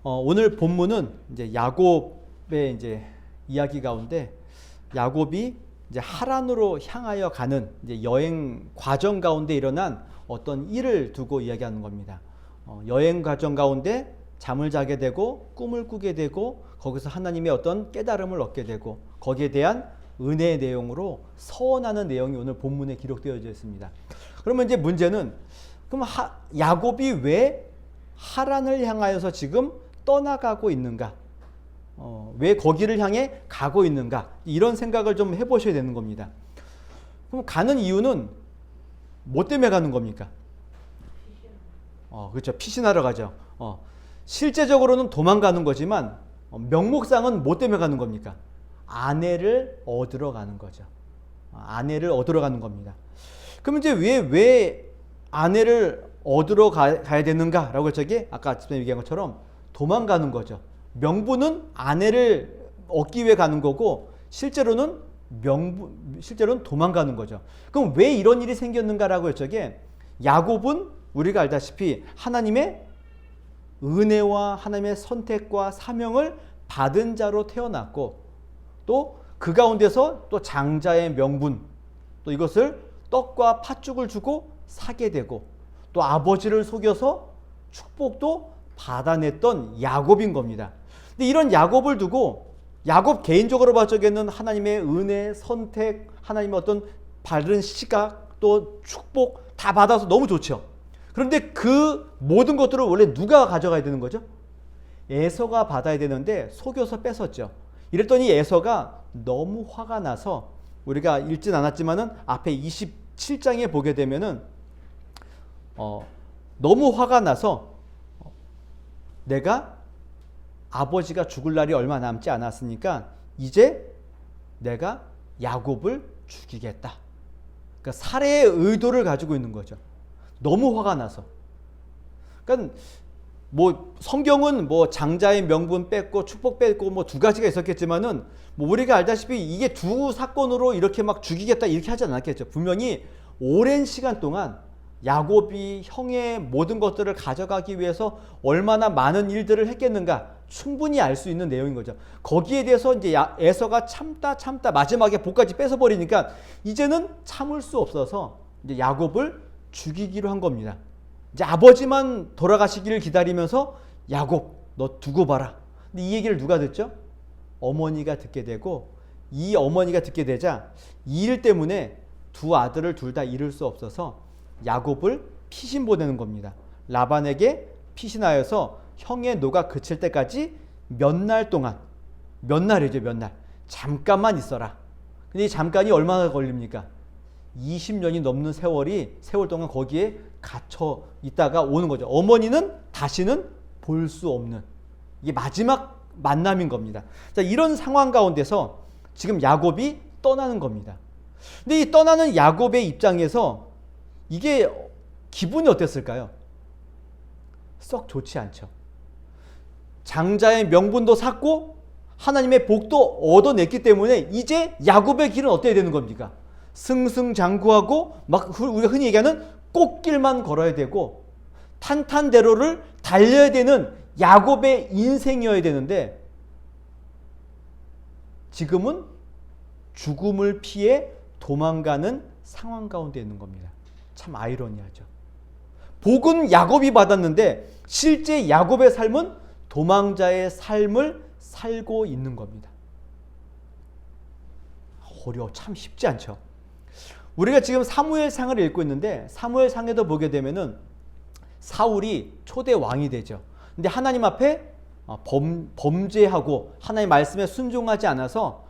오늘 본문은 이제 야곱의 이제 이야기 가운데 야곱이 이제 하란으로 향하여 가는 이제 여행 과정 가운데 일어난 어떤 일을 두고 이야기하는 겁니다. 여행 과정 가운데 잠을 자게 되고 꿈을 꾸게 되고 거기서 하나님의 어떤 깨달음을 얻게 되고 거기에 대한 은혜의 내용으로 서원하는 내용이 오늘 본문에 기록되어져 있습니다. 그러면 이제 문제는 그럼 야곱이 왜 하란을 향하여서 지금 떠나가고 있는가? 왜 거기를 향해 가고 있는가? 이런 생각을 좀 해보셔야 되는 겁니다. 그럼 가는 이유는 뭐 때문에 가는 겁니까? 그렇죠. 피신하러 가죠. 실제적으로는 도망가는 거지만 명목상은 뭐 때문에 가는 겁니까? 아내를 얻으러 가는 거죠. 아내를 얻으러 가는 겁니다. 그럼 이제 왜 아내를 얻으러 가야 되는가라고 저기 아까 얘기한 것처럼 도망가는 거죠. 명분은 아내를 얻기 위해 가는 거고 실제로는 도망가는 거죠. 그럼 왜 이런 일이 생겼는가라고 저게 야곱은 우리가 알다시피 하나님의 은혜와 하나님의 선택과 사명을 받은 자로 태어났고 또 그 가운데서 또 장자의 명분 또 이것을 떡과 팥죽을 주고 사게 되고 또 아버지를 속여서 축복도 받아냈던 야곱인 겁니다. 근데 이런 야곱을 두고 야곱 개인적으로 봐서는 하나님의 은혜, 선택, 하나님의 어떤 바른 시각 또 축복 다 받아서 너무 좋죠. 그런데 그 모든 것들을 원래 누가 가져가야 되는 거죠? 에서가 받아야 되는데 속여서 뺏었죠. 이랬더니 에서가 너무 화가 나서 우리가 읽진 않았지만은 앞에 27장에 보게 되면은 너무 화가 나서 내가 아버지가 죽을 날이 얼마 남지 않았으니까 이제 내가 야곱을 죽이겠다. 그러니까 살해의 의도를 가지고 있는 거죠. 너무 화가 나서. 그러니까 뭐 성경은 뭐 장자의 명분 뺏고 축복 뺏고 뭐 두 가지가 있었겠지만은 뭐 우리가 알다시피 이게 두 사건으로 이렇게 막 죽이겠다 이렇게 하지 않았겠죠. 분명히 오랜 시간 동안 야곱이 형의 모든 것들을 가져가기 위해서 얼마나 많은 일들을 했겠는가 충분히 알 수 있는 내용인 거죠. 거기에 대해서 이제 에서가 참다 마지막에 복까지 뺏어버리니까 이제는 참을 수 없어서 이제 야곱을 죽이기로 한 겁니다. 이제 아버지만 돌아가시기를 기다리면서 야곱 너 두고 봐라. 근데 이 얘기를 누가 듣죠? 어머니가 듣게 되고 이 어머니가 듣게 되자 이 일 때문에 두 아들을 둘 다 잃을 수 없어서 야곱을 피신 보내는 겁니다. 라반에게 피신하여서 형의 노가 그칠 때까지 몇 날 동안 몇 날이죠 몇 날 잠깐만 있어라. 근데 이 잠깐이 얼마나 걸립니까? 20년이 넘는 세월 동안 거기에 갇혀 있다가 오는 거죠. 어머니는 다시는 볼 수 없는 이게 마지막 만남인 겁니다. 자, 이런 상황 가운데서 지금 야곱이 떠나는 겁니다. 근데 이 떠나는 야곱의 입장에서 이게 기분이 어땠을까요? 썩 좋지 않죠. 장자의 명분도 샀고 하나님의 복도 얻어냈기 때문에 이제 야곱의 길은 어때야 되는 겁니까? 승승장구하고 막 우리가 흔히 얘기하는 꽃길만 걸어야 되고 탄탄대로를 달려야 되는 야곱의 인생이어야 되는데 지금은 죽음을 피해 도망가는 상황 가운데 있는 겁니다. 참 아이러니하죠. 복은 야곱이 받았는데 실제 야곱의 삶은 도망자의 삶을 살고 있는 겁니다. 어려워. 참 쉽지 않죠. 우리가 지금 사무엘상을 읽고 있는데 사무엘상에도 보게 되면은 사울이 초대 왕이 되죠. 근데 하나님 앞에 범죄하고 하나님의 말씀에 순종하지 않아서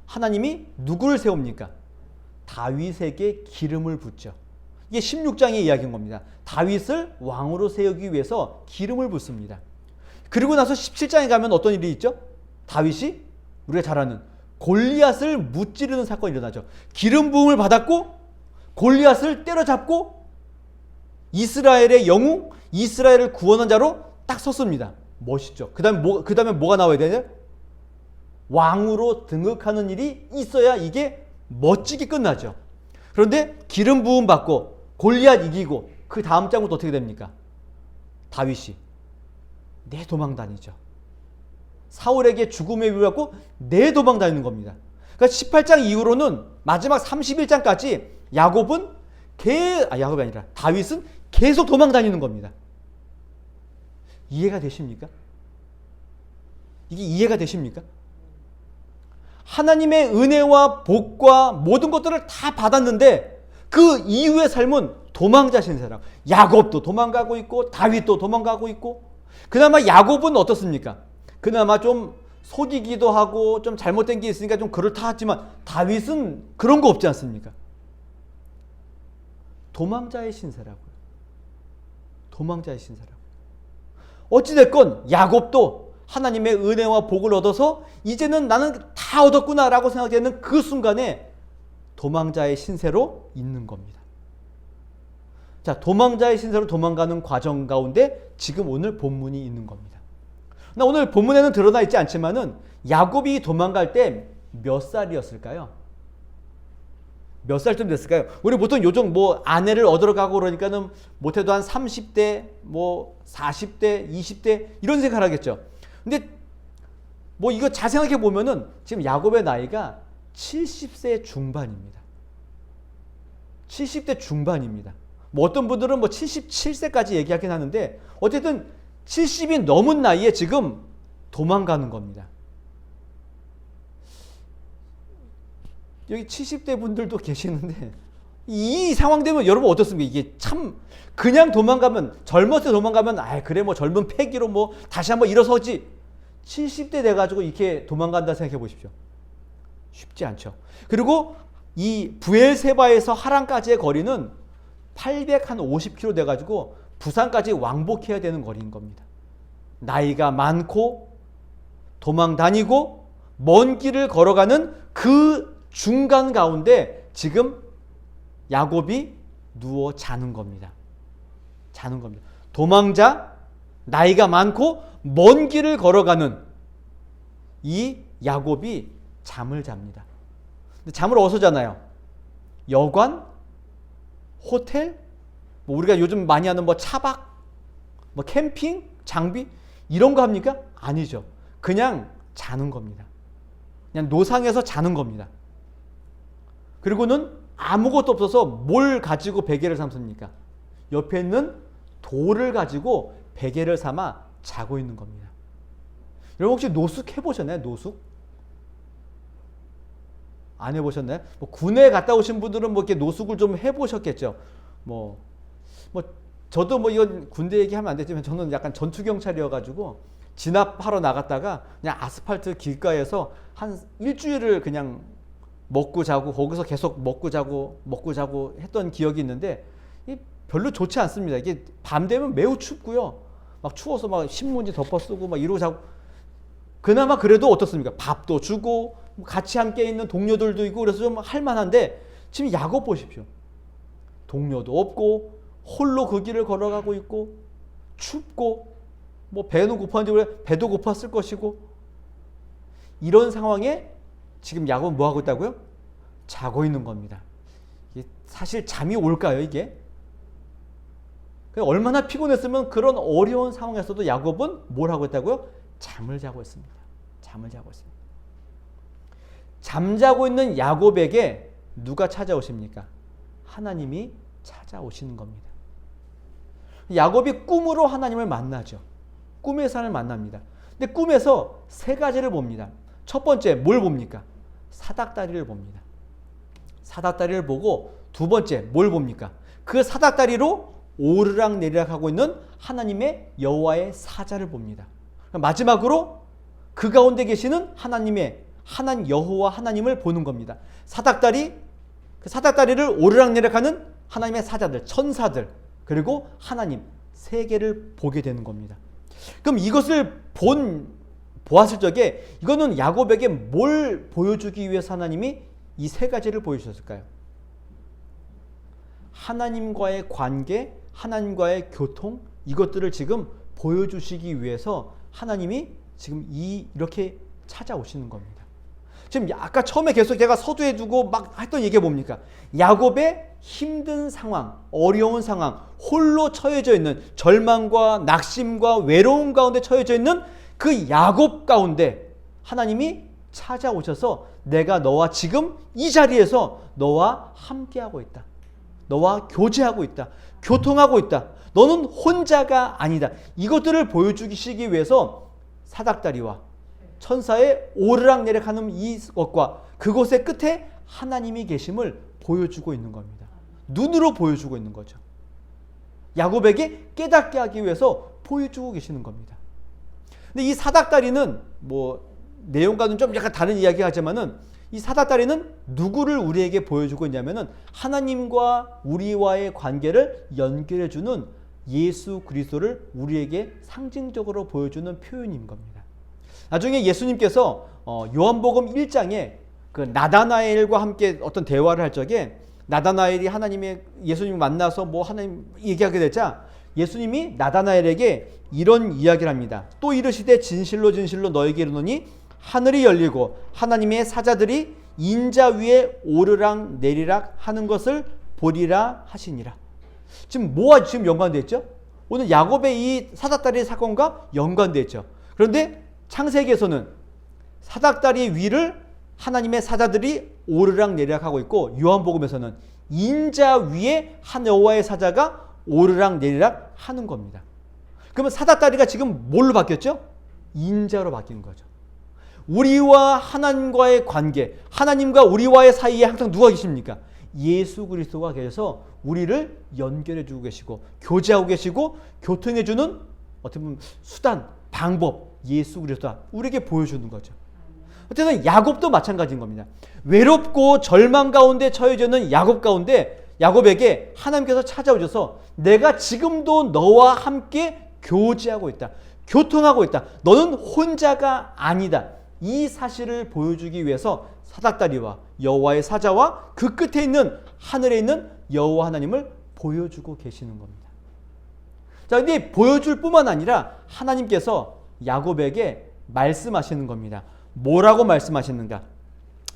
하나님이 누구를 세웁니까? 다윗에게 기름을 붓죠. 이게 16장의 이야기인 겁니다. 다윗을 왕으로 세우기 위해서 기름을 붓습니다. 그리고 나서 17장에 가면 어떤 일이 있죠? 다윗이 우리가 잘 아는 골리앗을 무찌르는 사건이 일어나죠. 기름 부음을 받았고 골리앗을 때려잡고 이스라엘의 영웅, 이스라엘을 구원한 자로 딱 섰습니다. 멋있죠. 그 다음에 뭐가 나와야 되냐? 왕으로 등극하는 일이 있어야 이게 멋지게 끝나죠. 그런데 기름 부음 받고 골리앗 이기고 그 다음 장부터 어떻게 됩니까? 다윗이 내 도망 다니죠. 사울에게 죽음의 위협을 받고 내 도망 다니는 겁니다. 그러니까 18장 이후로는 마지막 31장까지 야곱이 아니라 다윗은 계속 도망 다니는 겁니다. 이해가 되십니까? 이게 이해가 되십니까? 하나님의 은혜와 복과 모든 것들을 다 받았는데 그 이후의 삶은 도망자 신세라. 야곱도 도망가고 있고 다윗도 도망가고 있고, 그나마 야곱은 어떻습니까? 그나마 좀 속이기도 하고 좀 잘못된 게 있으니까 좀 그렇다 하지만 다윗은 그런 거 없지 않습니까? 도망자의 신세라고요. 도망자의 신세라고요. 어찌됐건 야곱도 하나님의 은혜와 복을 얻어서 이제는 나는 다 얻었구나라고 생각되는 그 순간에 도망자의 신세로 있는 겁니다. 자, 도망자의 신세로 도망가는 과정 가운데 지금 오늘 본문이 있는 겁니다. 오늘 본문에는 드러나 있지 않지만은 야곱이 도망갈 때 몇 살이었을까요? 몇 살쯤 됐을까요? 우리 보통 요즘 아내를 얻으러 가고 그러니까는 못해도 한 30대, 40대, 20대 이런 생각을 하겠죠. 근데 이거 잘 생각해 보면은 지금 야곱의 나이가 70세 중반입니다. 70대 중반입니다. 어떤 분들은 77세까지 얘기하긴 하는데 어쨌든 70이 넘은 나이에 지금 도망가는 겁니다. 여기 70대 분들도 계시는데 이 상황 되면 여러분 어떻습니까? 이게 참 그냥 도망가면, 젊었을 때 도망가면 그래 젊은 패기로 다시 한번 일어서지, 70대 돼가지고 이렇게 도망간다 생각해 보십시오. 쉽지 않죠. 그리고 이 부엘세바에서 하란까지의 거리는 850km 돼가지고 부산까지 왕복해야 되는 거리인 겁니다. 나이가 많고 도망 다니고 먼 길을 걸어가는 그 중간 가운데 지금 야곱이 누워 자는 겁니다. 자는 겁니다. 도망자, 나이가 많고 먼 길을 걸어가는 이 야곱이 잠을 잡니다. 근데 잠을 어디서 자나요? 여관? 호텔? 우리가 요즘 많이 하는 차박? 캠핑? 장비? 이런 거 합니까? 아니죠. 그냥 자는 겁니다. 그냥 노상에서 자는 겁니다. 그리고는 아무것도 없어서 뭘 가지고 베개를 삼습니까? 옆에 있는 돌을 가지고 베개를 삼아 자고 있는 겁니다. 여러분 혹시 노숙 해보셨나요? 노숙? 안 해보셨나요? 군에 갔다 오신 분들은 이렇게 노숙을 좀 해보셨겠죠. 저도 이건 군대 얘기하면 안 되지만 저는 약간 전투경찰이어가지고 진압하러 나갔다가 그냥 아스팔트 길가에서 한 일주일을 그냥 먹고 자고 거기서 계속 먹고 자고 했던 기억이 있는데 별로 좋지 않습니다. 이게 밤 되면 매우 춥고요. 추워서 신문지 덮어 쓰고 이러고 자고. 그나마 그래도 어떻습니까? 밥도 주고 같이 함께 있는 동료들도 있고 그래서 좀 할만한데 지금 야곱 보십시오. 동료도 없고 홀로 그 길을 걸어가고 있고 춥고 배는 고팠는지 그래 배도 고팠을 것이고 이런 상황에 지금 야곱은 뭐 하고 있다고요? 자고 있는 겁니다. 이게 사실 잠이 올까요, 이게? 얼마나 피곤했으면 그런 어려운 상황에서도 야곱은 뭘 하고 있다고요? 잠을 자고 있습니다. 잠을 자고 있습니다. 잠자고 있는 야곱에게 누가 찾아오십니까? 하나님이 찾아오시는 겁니다. 야곱이 꿈으로 하나님을 만나죠. 꿈에서 하나님을 만납니다. 근데 꿈에서 세 가지를 봅니다. 첫 번째 뭘 봅니까? 사닥다리를 봅니다. 사닥다리를 보고 두 번째 뭘 봅니까? 그 사닥다리로 오르락 내리락 하고 있는 하나님의 여호와의 사자를 봅니다. 마지막으로 그 가운데 계시는 하나님 여호와 하나님을 보는 겁니다. 그 사닥다리를 오르락내리락하는 하나님의 사자들, 천사들, 그리고 하나님 세 개를 보게 되는 겁니다. 그럼 이것을 보았을 적에 이거는 야곱에게 뭘 보여주기 위해서 하나님이 이 세 가지를 보여주셨을까요? 하나님과의 관계, 하나님과의 교통, 이것들을 지금 보여주시기 위해서 하나님이 지금 이렇게 찾아오시는 겁니다. 지금 아까 처음에 계속 제가 서두에 두고 막 했던 얘기가 뭡니까? 야곱의 힘든 상황, 어려운 상황, 홀로 처해져 있는 절망과 낙심과 외로움 가운데 처해져 있는 그 야곱 가운데 하나님이 찾아오셔서 내가 너와 지금 이 자리에서 너와 함께하고 있다. 너와 교제하고 있다. 교통하고 있다. 너는 혼자가 아니다. 이것들을 보여주시기 위해서 사닥다리와 천사의 오르락내락하는 이것과 그곳의 끝에 하나님이 계심을 보여주고 있는 겁니다. 눈으로 보여주고 있는 거죠. 야곱에게 깨닫게 하기 위해서 보여주고 계시는 겁니다. 근데 이 사닥다리는 내용과는 좀 약간 다른 이야기가 하지만은 이 사닥다리는 누구를 우리에게 보여주고 있냐면은 하나님과 우리와의 관계를 연결해주는 예수 그리스도를 우리에게 상징적으로 보여주는 표현인 겁니다. 나중에 예수님께서 요한복음 1장에 그 나다나엘과 함께 어떤 대화를 할 적에 나다나엘이 예수님을 만나서 하나님 얘기하게 되자 예수님이 나다나엘에게 이런 이야기를 합니다. 또 이르시되 진실로 진실로 너에게 이르노니 하늘이 열리고 하나님의 사자들이 인자 위에 오르락 내리락 하는 것을 보리라 하시니라. 지금 뭐와 지금 연관되어 있죠? 오늘 야곱의 이 사닥다리 사건과 연관되어 있죠. 그런데 창세기에서는 사닥다리 위를 하나님의 사자들이 오르락 내리락 하고 있고 요한복음에서는 인자 위에 한 여호와의 사자가 오르락 내리락 하는 겁니다. 그러면 사닥다리가 지금 뭘로 바뀌었죠? 인자로 바뀐 거죠. 우리와 하나님과의 관계, 하나님과 우리와의 사이에 항상 누가 계십니까? 예수 그리스도가 계셔서 우리를 연결해 주고 계시고 교제하고 계시고 교통해 주는 어떻게 보면 수단, 방법, 예수 그리스도가 우리에게 보여주는 거죠. 어쨌든 야곱도 마찬가지인 겁니다. 외롭고 절망 가운데 처해져 있는 야곱 가운데 야곱에게 하나님께서 찾아오셔서 내가 지금도 너와 함께 교제하고 있다. 교통하고 있다. 너는 혼자가 아니다. 이 사실을 보여주기 위해서 사닥다리와 여호와의 사자와 그 끝에 있는 하늘에 있는 여호와 하나님을 보여주고 계시는 겁니다. 자, 근데 보여줄 뿐만 아니라 하나님께서 야곱에게 말씀하시는 겁니다. 뭐라고 말씀하시는가?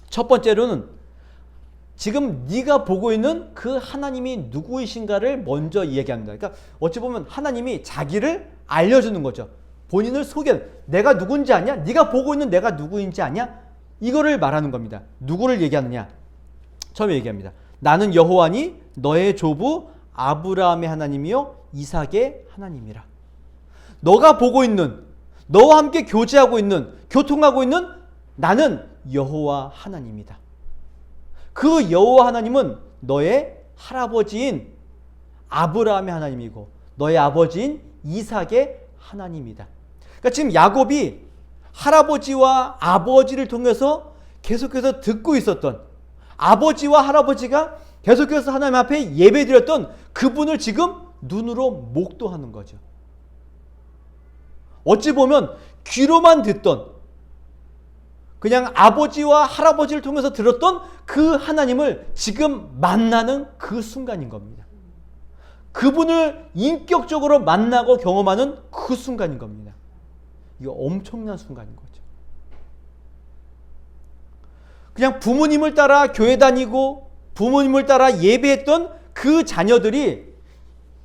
첫 번째로는 지금 네가 보고 있는 그 하나님이 누구이신가를 먼저 이야기합니다. 그러니까 어찌 보면 하나님이 자기를 알려주는 거죠. 본인을 내가 누군지 아냐? 네가 보고 있는 내가 누구인지 아냐? 이거를 말하는 겁니다. 누구를 얘기하느냐? 처음에 얘기합니다. 나는 여호와니 너의 조부 아브라함의 하나님이요 이삭의 하나님이라. 너가 보고 있는, 너와 함께 교제하고 있는, 교통하고 있는 나는 여호와 하나님이다. 그 여호와 하나님은 너의 할아버지인 아브라함의 하나님이고 너의 아버지인 이삭의 하나님이다. 그러니까 지금 야곱이 할아버지와 아버지를 통해서 계속해서 듣고 있었던 아버지와 할아버지가 계속해서 하나님 앞에 예배드렸던 그분을 지금 눈으로 목도하는 거죠. 어찌 보면 귀로만 듣던 그냥 아버지와 할아버지를 통해서 들었던 그 하나님을 지금 만나는 그 순간인 겁니다. 그분을 인격적으로 만나고 경험하는 그 순간인 겁니다. 이거 엄청난 순간인 거죠. 그냥 부모님을 따라 교회 다니고 부모님을 따라 예배했던 그 자녀들이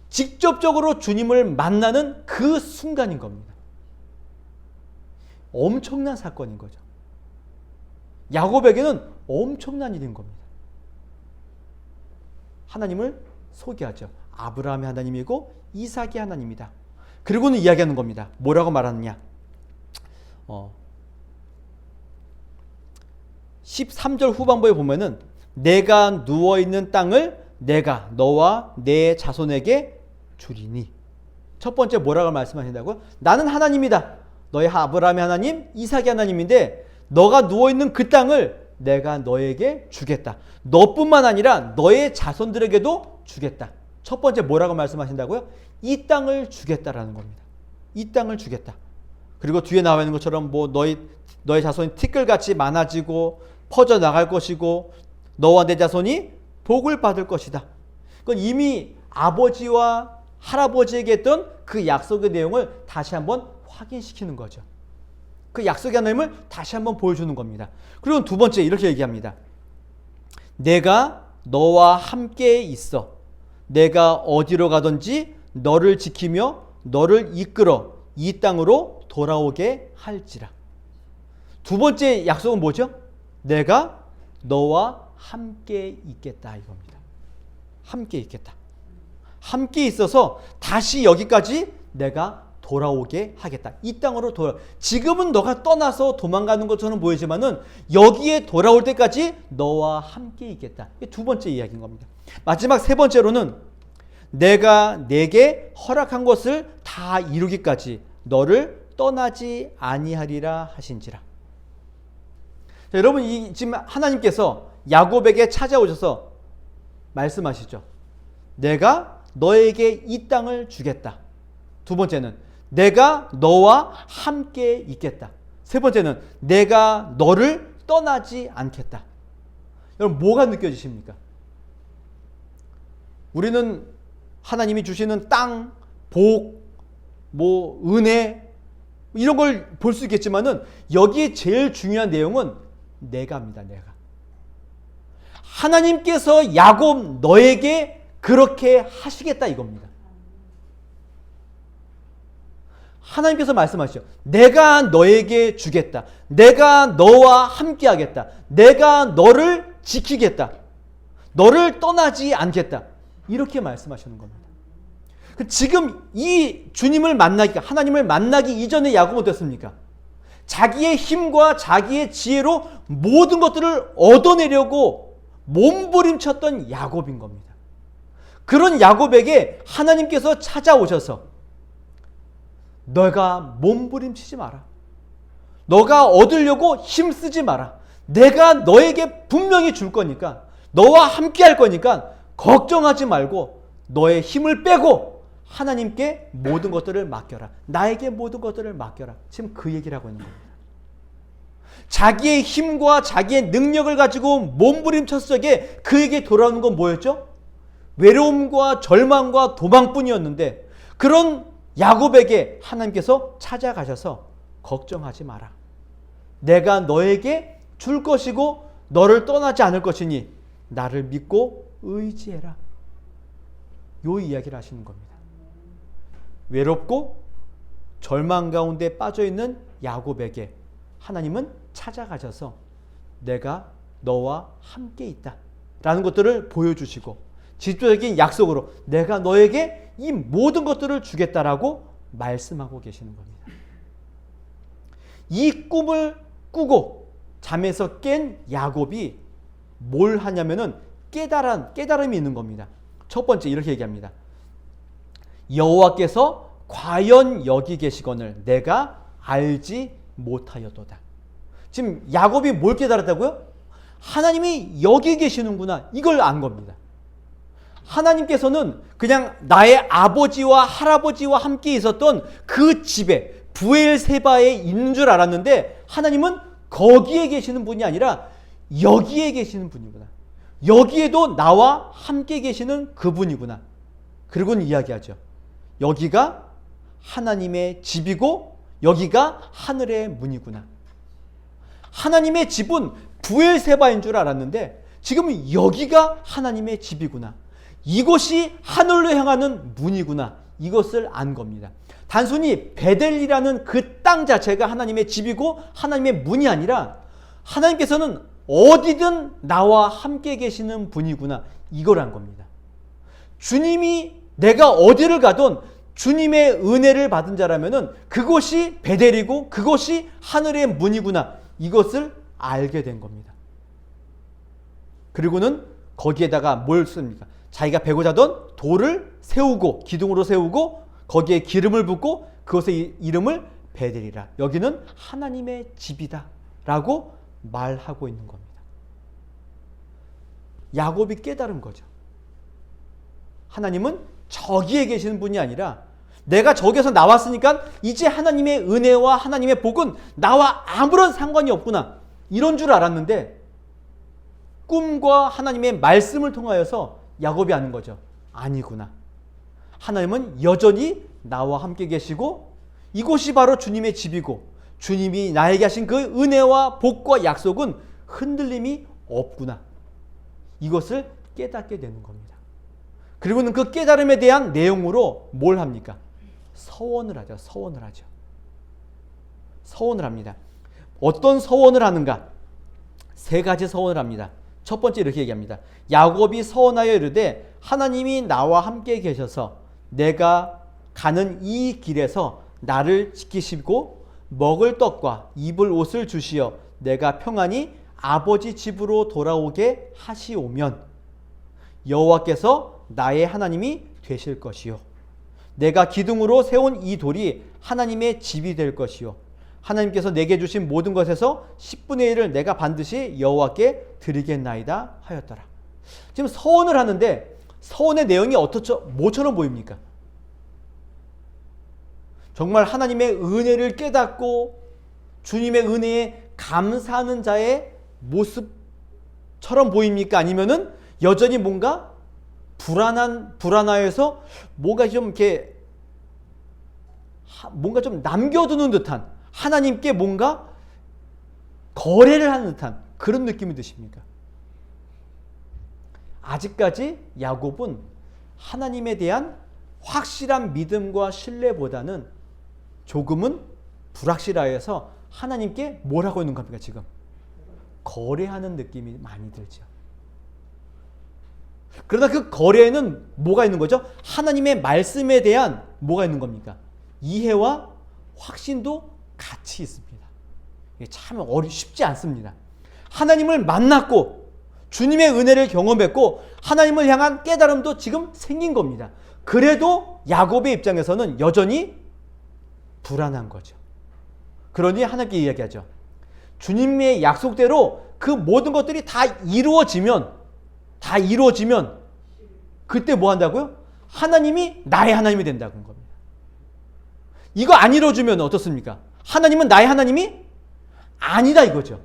직접적으로 주님을 만나는 그 순간인 겁니다. 엄청난 사건인 거죠. 야곱에게는 엄청난 일인 겁니다. 하나님을 소개하죠. 아브라함의 하나님이고 이삭의 하나님이다. 그리고는 이야기하는 겁니다. 뭐라고 말하느냐? 13절 후반부에 보면은 내가 누워있는 땅을 내가 너와 내 자손에게 주리니. 첫 번째 뭐라고 말씀하신다고요? 나는 하나님이다. 너의 아브라함의 하나님, 이삭의 하나님인데 너가 누워있는 그 땅을 내가 너에게 주겠다. 너뿐만 아니라 너의 자손들에게도 주겠다. 첫 번째 뭐라고 말씀하신다고요? 이 땅을 주겠다라는 겁니다. 이 땅을 주겠다. 그리고 뒤에 나와 있는 것처럼 너의 자손이 티끌같이 많아지고 퍼져나갈 것이고 너와 내 자손이 복을 받을 것이다. 그건 이미 아버지와 할아버지에게 했던 그 약속의 내용을 다시 한번 확인시키는 거죠. 그 약속의 하나님을 다시 한번 보여주는 겁니다. 그리고 두 번째 이렇게 얘기합니다. 내가 너와 함께 있어. 내가 어디로 가든지 너를 지키며 너를 이끌어 이 땅으로 돌아오게 할지라. 두 번째 약속은 뭐죠? 내가 너와 함께 있겠다 이겁니다. 함께 있겠다. 함께 있어서 다시 여기까지 내가 돌아오게 하겠다. 이 땅으로 지금은 너가 떠나서 도망가는 것처럼 보이지만은 여기에 돌아올 때까지 너와 함께 있겠다. 이게 두 번째 이야기인 겁니다. 마지막 세 번째로는 내가 내게 허락한 것을 다 이루기까지 너를 떠나지 아니하리라 하신지라. 자, 여러분 지금 하나님께서 야곱에게 찾아오셔서 말씀하시죠. 내가 너에게 이 땅을 주겠다. 두 번째는 내가 너와 함께 있겠다. 세 번째는 내가 너를 떠나지 않겠다. 여러분 뭐가 느껴지십니까? 우리는 하나님이 주시는 땅, 복, 은혜 이런 걸 볼 수 있겠지만은 여기에 제일 중요한 내용은 내가입니다. 내가. 하나님께서 야곱 너에게 그렇게 하시겠다 이겁니다. 하나님께서 말씀하시죠. 내가 너에게 주겠다. 내가 너와 함께 하겠다. 내가 너를 지키겠다. 너를 떠나지 않겠다. 이렇게 말씀하시는 겁니다. 지금 이 주님을 하나님을 만나기 이전에 야곱은 어땠습니까? 자기의 힘과 자기의 지혜로 모든 것들을 얻어내려고 몸부림쳤던 야곱인 겁니다. 그런 야곱에게 하나님께서 찾아오셔서 너가 몸부림치지 마라. 너가 얻으려고 힘쓰지 마라. 내가 너에게 분명히 줄 거니까 너와 함께 할 거니까 걱정하지 말고 너의 힘을 빼고 하나님께 모든 것들을 맡겨라. 나에게 모든 것들을 맡겨라. 지금 그 얘기를 하고 있는 겁니다. 자기의 힘과 자기의 능력을 가지고 몸부림쳤을 때 그에게 돌아오는 건 뭐였죠? 외로움과 절망과 도망뿐이었는데 그런 야곱에게 하나님께서 찾아가셔서 걱정하지 마라. 내가 너에게 줄 것이고 너를 떠나지 않을 것이니 나를 믿고 의지해라. 요 이야기를 하시는 겁니다. 외롭고 절망 가운데 빠져있는 야곱에게 하나님은 찾아가셔서 내가 너와 함께 있다 라는 것들을 보여주시고 직접적인 약속으로 내가 너에게 이 모든 것들을 주겠다라고 말씀하고 계시는 겁니다. 이 꿈을 꾸고 잠에서 깬 야곱이 뭘 하냐면은 깨달음이 있는 겁니다. 첫 번째 이렇게 얘기합니다. 여호와께서 과연 여기 계시거늘 내가 알지 못하였도다. 지금 야곱이 뭘 깨달았다고요? 하나님이 여기 계시는구나. 이걸 안 겁니다. 하나님께서는 그냥 나의 아버지와 할아버지와 함께 있었던 그 집에 브엘세바에 있는 줄 알았는데 하나님은 거기에 계시는 분이 아니라 여기에 계시는 분이구나. 여기에도 나와 함께 계시는 그분이구나. 그리고는 이야기하죠. 여기가 하나님의 집이고 여기가 하늘의 문이구나. 하나님의 집은 브엘세바인 줄 알았는데 지금 여기가 하나님의 집이구나. 이곳이 하늘로 향하는 문이구나. 이것을 안 겁니다. 단순히 베델이라는 그 땅 자체가 하나님의 집이고 하나님의 문이 아니라 하나님께서는 어디든 나와 함께 계시는 분이구나. 이걸 안 겁니다. 주님이 내가 어디를 가든 주님의 은혜를 받은 자라면은 그곳이 베델이고 그곳이 하늘의 문이구나. 이것을 알게 된 겁니다. 그리고는 거기에다가 뭘 씁니까? 자기가 베고자 하던 돌을 세우고 기둥으로 세우고 거기에 기름을 붓고 그것의 이름을 베델이라. 여기는 하나님의 집이다 라고 말하고 있는 겁니다. 야곱이 깨달은 거죠. 하나님은 저기에 계시는 분이 아니라 내가 저기에서 나왔으니까 이제 하나님의 은혜와 하나님의 복은 나와 아무런 상관이 없구나. 이런 줄 알았는데 꿈과 하나님의 말씀을 통하여서 야곱이 아는 거죠. 아니구나. 하나님은 여전히 나와 함께 계시고 이곳이 바로 주님의 집이고 주님이 나에게 하신 그 은혜와 복과 약속은 흔들림이 없구나. 이것을 깨닫게 되는 겁니다. 그리고는 그 깨달음에 대한 내용으로 뭘 합니까? 서원을 하죠. 서원을 하죠. 서원을 합니다. 어떤 서원을 하는가? 세 가지 서원을 합니다. 첫 번째 이렇게 얘기합니다. 야곱이 서원하여 이르되 하나님이 나와 함께 계셔서 내가 가는 이 길에서 나를 지키시고 먹을 떡과 입을 옷을 주시어 내가 평안히 아버지 집으로 돌아오게 하시오면 여호와께서 나의 하나님이 되실 것이요 내가 기둥으로 세운 이 돌이 하나님의 집이 될 것이요 하나님께서 내게 주신 모든 것에서 10분의 1을 내가 반드시 여호와께 드리겠나이다 하였더라. 지금 서원을 하는데 서원의 내용이 뭐처럼 보입니까? 정말 하나님의 은혜를 깨닫고 주님의 은혜에 감사하는 자의 모습처럼 보입니까? 아니면은 여전히 뭔가 불안하여서 뭔가 좀 남겨두는 듯한 하나님께 뭔가 거래를 하는 듯한 그런 느낌이 드십니까? 아직까지 야곱은 하나님에 대한 확실한 믿음과 신뢰보다는 조금은 불확실하여서 하나님께 뭘 하고 있는 겁니까? 지금 거래하는 느낌이 많이 들죠. 그러나 그 거래에는 뭐가 있는 거죠? 하나님의 말씀에 대한 뭐가 있는 겁니까? 이해와 확신도 같이 있습니다. 이게 참 쉽지 않습니다. 하나님을 만났고 주님의 은혜를 경험했고 하나님을 향한 깨달음도 지금 생긴 겁니다. 그래도 야곱의 입장에서는 여전히 불안한 거죠. 그러니 하나님께 이야기하죠. 주님의 약속대로 그 모든 것들이 다 이루어지면 그때 뭐 한다고요? 하나님이 나의 하나님이 된다는 겁니다. 이거 안 이루어지면 어떻습니까? 하나님은 나의 하나님이 아니다 이거죠.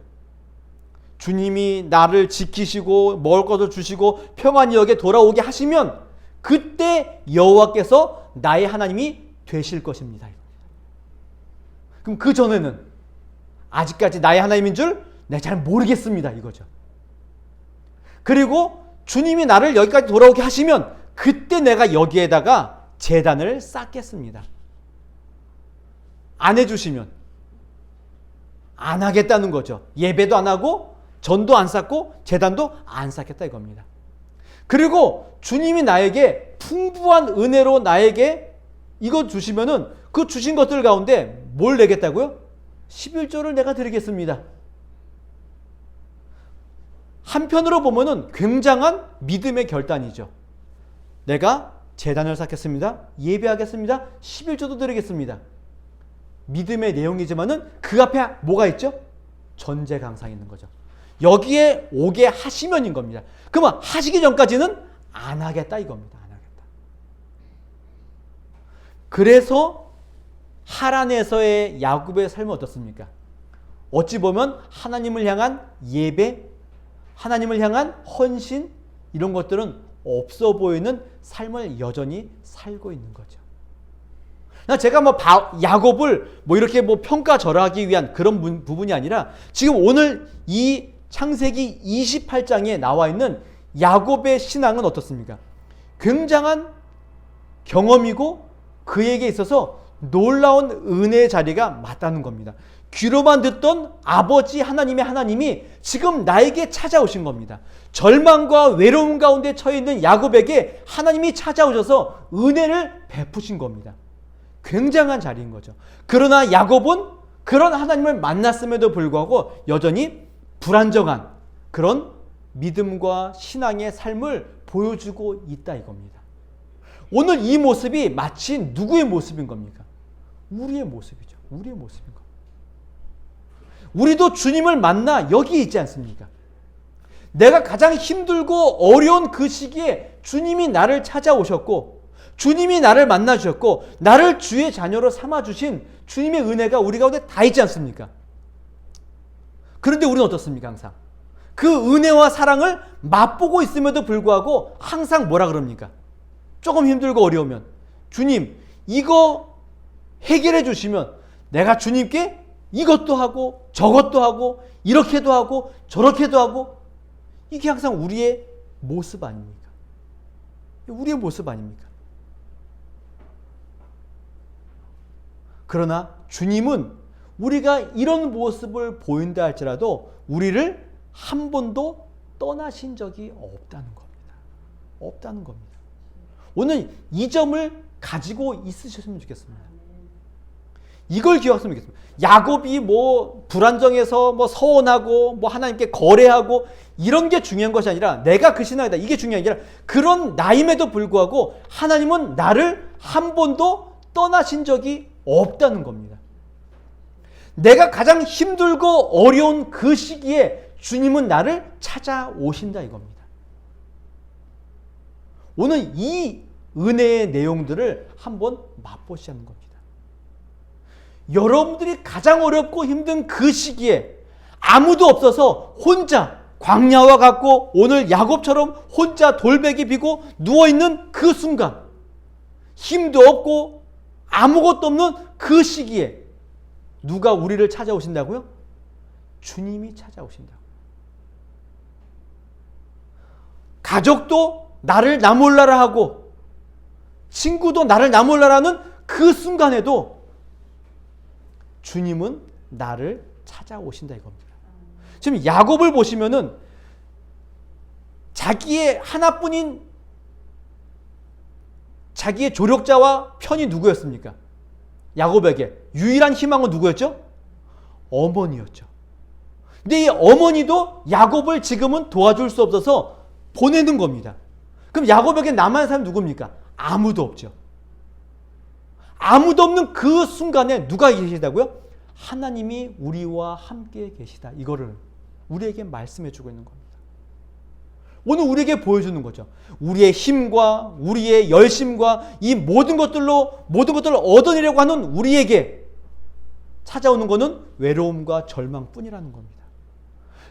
주님이 나를 지키시고 먹을 것을 주시고 평안히 여기에 돌아오게 하시면 그때 여호와께서 나의 하나님이 되실 것입니다. 그럼 그 전에는 아직까지 나의 하나님인 줄 내가 잘 모르겠습니다 이거죠. 그리고 주님이 나를 여기까지 돌아오게 하시면 그때 내가 여기에다가 제단을 쌓겠습니다. 안 해주시면 안 하겠다는 거죠. 예배도 안 하고 전도 안 쌓고 제단도 안 쌓겠다 이겁니다. 그리고 주님이 나에게 풍부한 은혜로 나에게 이거 주시면은 그 주신 것들 가운데 뭘 내겠다고요? 11조를 내가 드리겠습니다. 한편으로 보면은 굉장한 믿음의 결단이죠. 내가 제단을 쌓겠습니다. 예배하겠습니다. 11조도 드리겠습니다. 믿음의 내용이지만은 그 앞에 뭐가 있죠? 전제강상이 있는 거죠. 여기에 오게 하시면인 겁니다. 그러면 하시기 전까지는 안 하겠다 이겁니다. 안 하겠다. 그래서 하란에서의 야곱의 삶은 어떻습니까? 어찌 보면 하나님을 향한 예배, 하나님을 향한 헌신 이런 것들은 없어 보이는 삶을 여전히 살고 있는 거죠. 제가 야곱을 이렇게 평가절하하기 위한 그런 부분이 아니라 지금 오늘 이 창세기 28장에 나와 있는 야곱의 신앙은 어떻습니까? 굉장한 경험이고 그에게 있어서 놀라운 은혜의 자리가 맞다는 겁니다. 귀로만 듣던 아버지 하나님의 하나님이 지금 나에게 찾아오신 겁니다. 절망과 외로움 가운데 처해 있는 야곱에게 하나님이 찾아오셔서 은혜를 베푸신 겁니다. 굉장한 자리인 거죠. 그러나 야곱은 그런 하나님을 만났음에도 불구하고 여전히 불안정한 그런 믿음과 신앙의 삶을 보여주고 있다 이겁니다. 오늘 이 모습이 마치 누구의 모습인 겁니까? 우리의 모습이죠. 우리의 모습인 겁니다. 우리도 주님을 만나 여기 있지 않습니까? 내가 가장 힘들고 어려운 그 시기에 주님이 나를 찾아오셨고 주님이 나를 만나 주셨고 나를 주의 자녀로 삼아 주신 주님의 은혜가 우리 가운데 다 있지 않습니까? 그런데 우리는 어떻습니까? 항상 그 은혜와 사랑을 맛보고 있음에도 불구하고 항상 뭐라 그럽니까? 조금 힘들고 어려우면 주님 이거 해결해 주시면 내가 주님께 이것도 하고 저것도 하고 이렇게도 하고 저렇게도 하고 이게 항상 우리의 모습 아닙니까? 우리의 모습 아닙니까? 그러나 주님은 우리가 이런 모습을 보인다 할지라도 우리를 한 번도 떠나신 적이 없다는 겁니다. 없다는 겁니다. 오늘 이 점을 가지고 있으셨으면 좋겠습니다. 이걸 기억했으면 좋겠습니다. 야곱이 뭐 불안정해서 뭐 서원하고 뭐 하나님께 거래하고 이런 게 중요한 것이 아니라 내가 그 신앙이다 이게 중요한 게 아니라 그런 나임에도 불구하고 하나님은 나를 한 번도 떠나신 적이 없다는 겁니다. 내가 가장 힘들고 어려운 그 시기에 주님은 나를 찾아오신다 이겁니다. 오늘 이 은혜의 내용들을 한번 맛보시자는 겁니다. 여러분들이 가장 어렵고 힘든 그 시기에 아무도 없어서 혼자 광야와 같고 오늘 야곱처럼 혼자 돌베개 비고 누워있는 그 순간 힘도 없고 아무것도 없는 그 시기에 누가 우리를 찾아오신다고요? 주님이 찾아오신다고. 가족도 나를 나 몰라라 하고 친구도 나를 나 몰라라 하는 그 순간에도 주님은 나를 찾아오신다 이겁니다. 지금 야곱을 보시면은 자기의 하나뿐인 자기의 조력자와 편이 누구였습니까? 야곱에게 유일한 희망은 누구였죠? 어머니였죠. 근데 이 어머니도 야곱을 지금은 도와줄 수 없어서 보내는 겁니다. 그럼 야곱에게 남아있는 사람이 누굽니까? 아무도 없죠. 아무도 없는 그 순간에 누가 계시다고요? 하나님이 우리와 함께 계시다. 이거를 우리에게 말씀해 주고 있는 겁니다. 오늘 우리에게 보여주는 거죠. 우리의 힘과 우리의 열심과 이 모든 것들을 얻어내려고 하는 우리에게 찾아오는 것은 외로움과 절망뿐이라는 겁니다.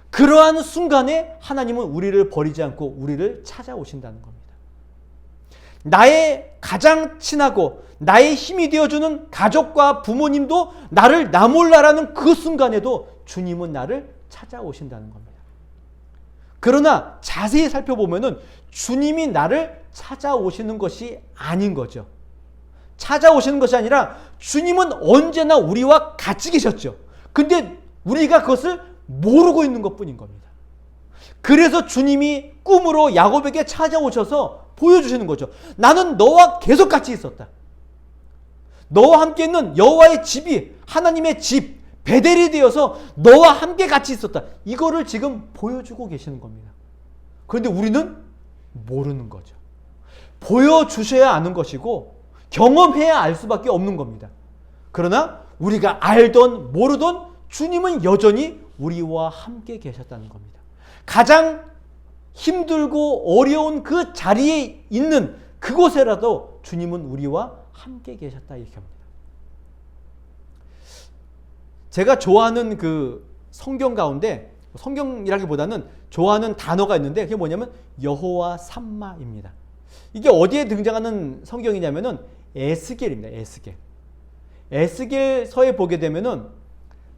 그러한 순간에 하나님은 우리를 버리지 않고 우리를 찾아오신다는 겁니다. 나의 가장 친하고 나의 힘이 되어주는 가족과 부모님도 나를 나 몰라라는 그 순간에도 주님은 나를 찾아오신다는 겁니다. 그러나 자세히 살펴보면은 주님이 나를 찾아오시는 것이 아닌 거죠. 찾아오시는 것이 아니라 주님은 언제나 우리와 같이 계셨죠. 근데 우리가 그것을 모르고 있는 것뿐인 겁니다. 그래서 주님이 꿈으로 야곱에게 찾아오셔서 보여주시는 거죠. 나는 너와 계속 같이 있었다. 너와 함께 있는 여호와의 집이 하나님의 집 베델이 되어서 너와 함께 같이 있었다. 이거를 지금 보여주고 계시는 겁니다. 그런데 우리는 모르는 거죠. 보여주셔야 아는 것이고 경험해야 알 수밖에 없는 겁니다. 그러나 우리가 알던 모르던 주님은 여전히 우리와 함께 계셨다는 겁니다. 가장 힘들고 어려운 그 자리에 있는 그곳에라도 주님은 우리와 함께 계셨다 이렇게 합니다. 제가 좋아하는 그 성경 가운데 성경이라기보다는 좋아하는 단어가 있는데 그게 뭐냐면 여호와 삼마입니다. 이게 어디에 등장하는 성경이냐면은 에스겔입니다. 에스겔서에 보게 되면은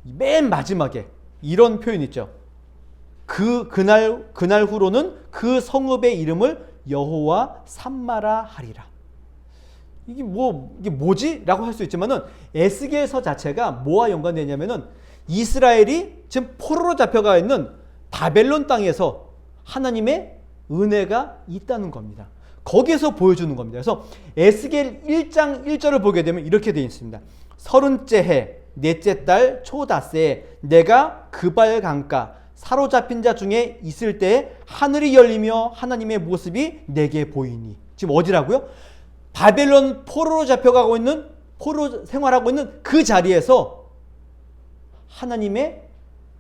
맨 마지막에 이런 표현 있죠. 그날 후로는 그 성읍의 이름을 여호와 삼마라 하리라. 이게 뭐지? 라고 할 수 있지만은 에스겔서 자체가 뭐와 연관되냐면은 이스라엘이 지금 포로로 잡혀가 있는 바벨론 땅에서 하나님의 은혜가 있다는 겁니다. 거기에서 보여주는 겁니다. 그래서 에스겔 1장 1절을 보게 되면 이렇게 되어 있습니다. 30째 해 넷째 달 초닷새에 내가 그발 강가 사로잡힌 자 중에 있을 때 하늘이 열리며 하나님의 모습이 내게 보이니. 지금 어디라고요? 바벨론 포로로 잡혀가고 있는 포로 생활하고 있는 그 자리에서 하나님의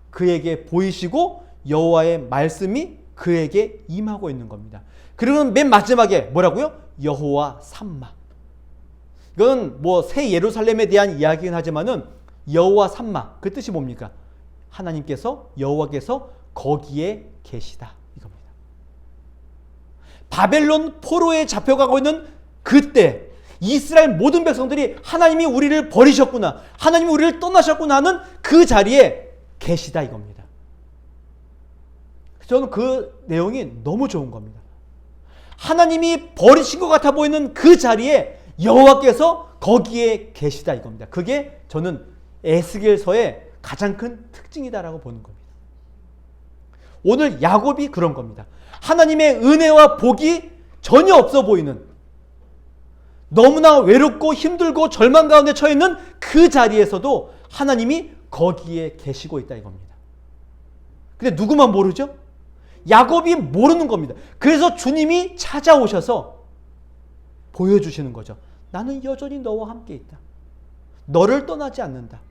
그에게 보이시고 여호와의 말씀이 그에게 임하고 있는 겁니다. 그리고 맨 마지막에 뭐라고요? 여호와 삼마. 이건 뭐 새 예루살렘에 대한 이야기긴 하지만은 여호와 삼마 그 뜻이 뭡니까? 하나님께서 여호와께서 거기에 계시다 이겁니다. 바벨론 포로에 잡혀가고 있는 그때 이스라엘 모든 백성들이 하나님이 우리를 버리셨구나, 하나님이 우리를 떠나셨구나 하는 그 자리에 계시다 이겁니다. 저는 그 내용이 너무 좋은 겁니다. 하나님이 버리신 것 같아 보이는 그 자리에 여호와께서 거기에 계시다 이겁니다. 그게 저는 에스겔서의 가장 큰 특징이다라고 보는 겁니다. 오늘 야곱이 그런 겁니다. 하나님의 은혜와 복이 전혀 없어 보이는, 너무나 외롭고 힘들고 절망 가운데 처해 있는 그 자리에서도 하나님이 거기에 계시고 있다 이겁니다. 근데 누구만 모르죠? 야곱이 모르는 겁니다. 그래서 주님이 찾아오셔서 보여주시는 거죠. 나는 여전히 너와 함께 있다. 너를 떠나지 않는다.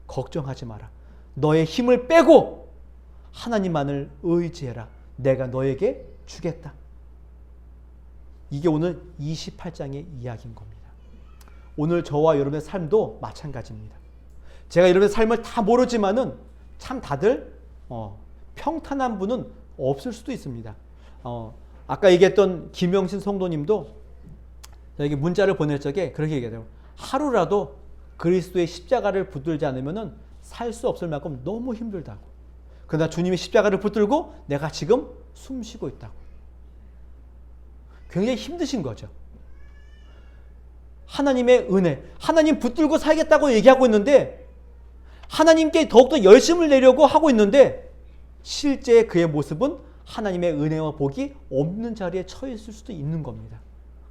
걱정하지 마라. 너의 힘을 빼고 하나님만을 의지해라. 내가 너에게 주겠다. 이게 오늘 28장의 이야기인 겁니다. 오늘 저와 여러분의 삶도 마찬가지입니다. 제가 여러분의 삶을 다 모르지만은 참 다들 평탄한 분은 없을 수도 있습니다. 아까 얘기했던 김영신 성도님도 저에게 문자를 보낼 적에 그렇게 얘기해요. 하루라도 그리스도의 십자가를 붙들지 않으면은 살 수 없을 만큼 너무 힘들다고. 그러나 주님이 십자가를 붙들고 내가 지금 숨 쉬고 있다고. 굉장히 힘드신 거죠. 하나님의 은혜, 하나님 붙들고 살겠다고 얘기하고 있는데 하나님께 더욱더 열심을 내려고 하고 있는데 실제 그의 모습은 하나님의 은혜와 복이 없는 자리에 처해 있을 수도 있는 겁니다.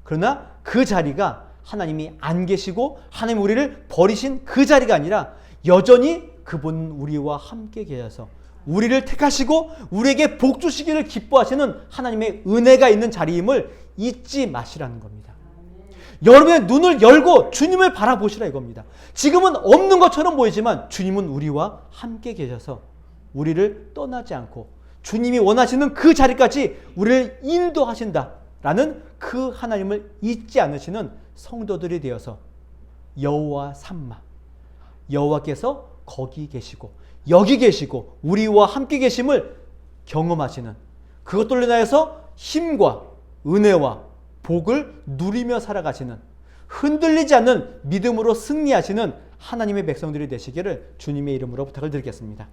그러나 그 자리가 하나님이 안 계시고 하나님 우리를 버리신 그 자리가 아니라 여전히 그분은 우리와 함께 계셔서 우리를 택하시고 우리에게 복 주시기를 기뻐하시는 하나님의 은혜가 있는 자리임을 잊지 마시라는 겁니다. 여러분의 눈을 열고 주님을 바라보시라 이겁니다. 지금은 없는 것처럼 보이지만 주님은 우리와 함께 계셔서 우리를 떠나지 않고 주님이 원하시는 그 자리까지 우리를 인도하신다라는 그 하나님을 잊지 않으시는 성도들이 되어서 여호와 삼마, 여호와께서 거기 계시고 여기 계시고 우리와 함께 계심을 경험하시는, 그것들로 인하여서 힘과 은혜와 복을 누리며 살아가시는, 흔들리지 않는 믿음으로 승리하시는 하나님의 백성들이 되시기를 주님의 이름으로 부탁을 드리겠습니다.